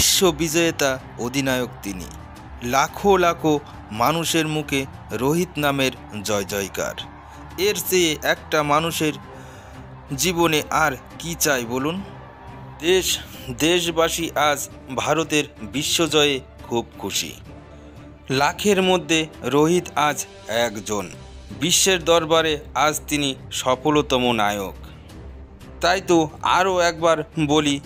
বিশ্ব বিজেতা অধিনায়ক তিনি। লাখো লাখো মানুষের মুখে রোহিত নামের জয় জয়কার। এর চেয়ে একটা মানুষের জীবনে আর কি চাই বলুন। দেশবাসী আজ ভারতের বিশ্বজয়ে খুব খুশি। লাখের মধ্যে রোহিত আজ একজন। বিশ্বের দরবারে আজ তিনি সফলতম নায়ক। তাই তো আরও একবার বলি,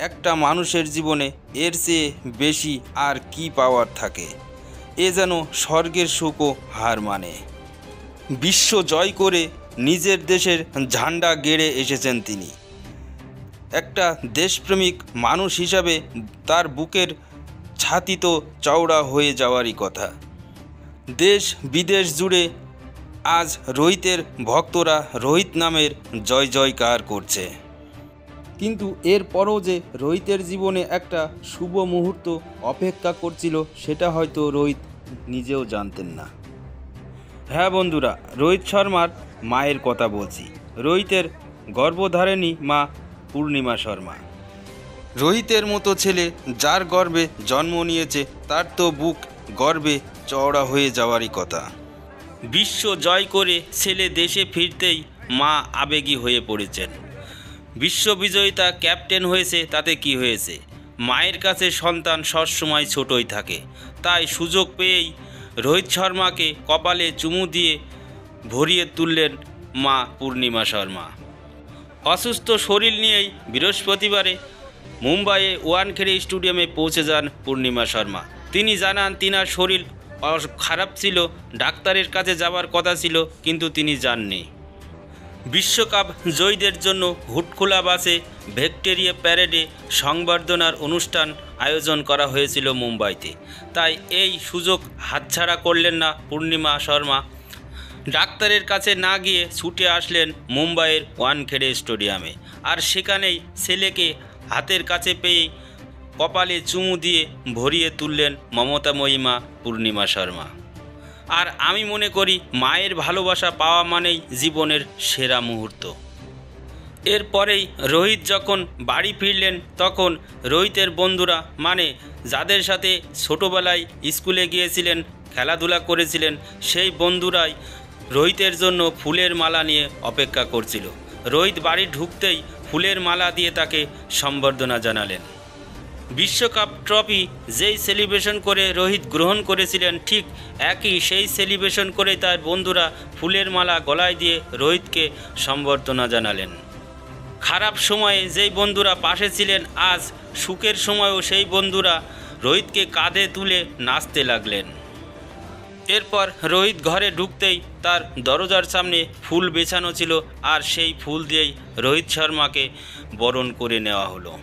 একটা মানুষের জীবনে এর চেয়ে বেশি আর কি পাওয়ার থাকে। এ যেন স্বর্গের সুখও হার মানে। বিশ্ব জয় করে নিজের দেশের ঝান্ডা গেড়ে এসেছেন তিনি। একটা দেশপ্রেমিক মানুষ হিসাবে তার বুকের ছাতি তো চওড়া হয়ে যাওয়ারই কথা। দেশ বিদেশ জুড়ে আজ রোহিতের ভক্তরা রোহিত নামের জয় জয়কার করছে। কিন্তু এরপরও যে রোহিতের জীবনে একটা শুভ মুহূর্ত অপেক্ষা করছিল, সেটা হয়তো রোহিত নিজেও জানতেন না। হ্যাঁ বন্ধুরা, রোহিত শর্মার মায়ের কথা বলছি। রোহিতের গর্ভধারিণী মা পূর্ণিমা শর্মা। রোহিতের মতো ছেলে যার গর্ভে জন্ম নিয়েছে, তার তো বুক গর্বে চওড়া হয়ে যাওয়ারই কথা। বিশ্ব জয় করে ছেলে দেশে ফিরতেই মা আবেগী হয়ে পড়েছেন। বিশ্ববিজয়িতা ক্যাপ্টেন হয়েছে, তাতে কি হয়েছে? মায়ের কাছে সন্তান সবসময় ছোটই থাকে। তাই সুযোগ পেয়েই রোহিত শর্মাকে কপালে চুমু দিয়ে ভরিয়ে তুললেন মা পূর্ণিমা শর্মা। অসুস্থ শরীর নিয়েই বৃহস্পতিবারে মুম্বাইয়ে ওয়ানখেড়ে স্টেডিয়ামে পৌঁছে যান পূর্ণিমা শর্মা। তিনি জানান তিনার শরীর খারাপ ছিল, ডাক্তারের কাছে যাওয়ার কথা ছিল, কিন্তু তিনি যাননি। বিশ্বকাপ জয়ীদের জন্য হুটখোলা বাসে ভিক্টোরিয়া প্যারেডে সংবর্ধনার অনুষ্ঠান আয়োজন করা হয়েছিল মুম্বাইতে। তাই এই সুযোগ হাতছাড়া করলেন না পূর্ণিমা শর্মা। ডাক্তারের কাছে না গিয়ে ছুটে আসলেন মুম্বাইয়ের ওয়ানখেড়ে স্টেডিয়ামে। আর সেখানেই ছেলেকে হাতের কাছে পেয়ে কপালে চুমু দিয়ে ভরিয়ে তুললেন মমতাময়ী মা পূর্ণিমা শর্মা। আর আমি মনে করি মায়ের ভালোবাসা পাওয়া মানেই জীবনের সেরা মুহূর্ত। এরপরেই রোহিত যখন বাড়ি ফিরলেন, তখন রোহিতের বন্ধুরা, মানে যাদের সাথে ছোটোবেলায় স্কুলে গিয়েছিলেন, খেলাধুলা করেছিলেন, সেই বন্ধুরাই রোহিতের জন্য ফুলের মালা নিয়ে অপেক্ষা করছিল। রোহিত বাড়ি ঢুকতেই ফুলের মালা দিয়ে তাকে সম্বর্ধনা জানালেন। বিশ্বকাপ ট্রফি যেই সেলিব্রেশন করে রোহিত গ্রহণ করেছিলেন, ঠিক একই সেই সেলিব্রেশন করে তার বন্ধুরা ফুলের মালা গলায় দিয়ে রোহিতকে সম্বর্ধনা জানালেন। খারাপ সময়ে যেই বন্ধুরা পাশে ছিলেন, আজ সুখের সময়ও সেই বন্ধুরা রোহিতকে কাঁধে তুলে নাচতে লাগলেন। এরপর রোহিত ঘরে ঢুকতেই তার দরজার সামনে ফুল বেছানো ছিল, আর সেই ফুল দিয়েই রোহিত শর্মাকে বরণ করে নেওয়া হলো।